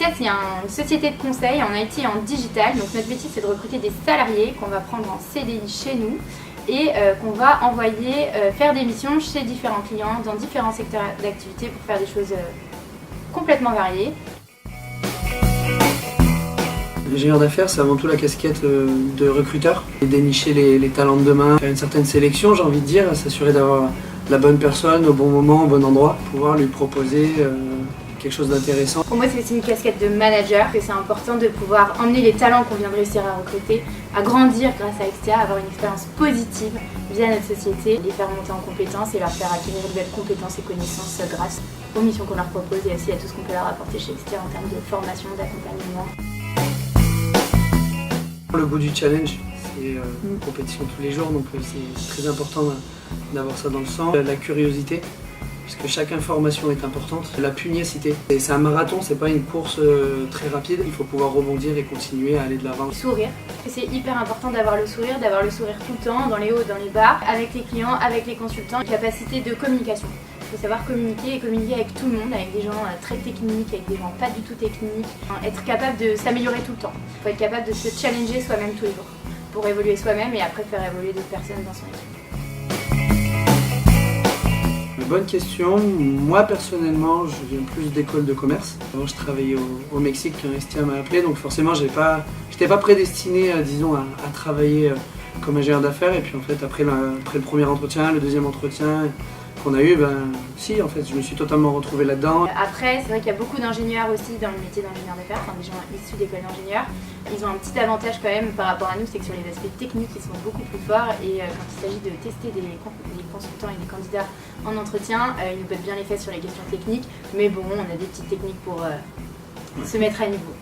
Extia, c'est une société de conseil en IT et en digital. Donc notre métier, c'est de recruter des salariés qu'on va prendre en CDI chez nous et qu'on va envoyer faire des missions chez différents clients dans différents secteurs d'activité pour faire des choses complètement variées. L'ingénieur d'affaires, c'est avant tout la casquette de recruteur. Et dénicher les talents de demain, faire une certaine sélection, j'ai envie de dire, s'assurer d'avoir la bonne personne au bon moment, au bon endroit, pouvoir lui proposer quelque chose d'intéressant. Pour moi, c'est aussi une casquette de manager, que c'est important de pouvoir emmener les talents qu'on vient de réussir à recruter à grandir grâce à Extia, à avoir une expérience positive via notre société, les faire monter en compétences et leur faire acquérir de nouvelles compétences et connaissances grâce aux missions qu'on leur propose et aussi à tout ce qu'on peut leur apporter chez Extia en termes de formation, d'accompagnement. Le goût du challenge, c'est une compétition tous les jours, donc c'est très important d'avoir ça dans le sang. La curiosité, parce que chaque information est importante. La pugnacité, c'est un marathon, c'est pas une course très rapide, il faut pouvoir rebondir et continuer à aller de l'avant. Sourire, c'est hyper important d'avoir le sourire tout le temps, dans les hauts, dans les bas, avec les clients, avec les consultants. Capacité de communication. Il faut savoir communiquer et communiquer avec tout le monde, avec des gens très techniques, avec des gens pas du tout techniques. Être capable de s'améliorer tout le temps. Il faut être capable de se challenger soi-même tous les jours pour évoluer soi-même et après faire évoluer d'autres personnes dans son équipe. Bonne question. Moi personnellement, je viens plus d'école de commerce. Avant, je travaillais au Mexique quand Extia m'a appelé, donc forcément, j'étais pas prédestiné, disons, à travailler comme ingénieur d'affaires. Et puis en fait, après le premier entretien, le deuxième entretien qu'on a eu, si, en fait, je me suis totalement retrouvé là-dedans. Après, c'est vrai qu'il y a beaucoup d'ingénieurs aussi dans le métier d'ingénieur d'affaires, enfin des gens issus d'écoles d'ingénieurs. Ils ont un petit avantage quand même par rapport à nous, c'est que sur les aspects techniques, ils sont beaucoup plus forts et quand il s'agit de tester des consultants et des candidats en entretien, ils nous pètent bien les fesses sur les questions techniques, mais bon, on a des petites techniques pour se mettre à niveau.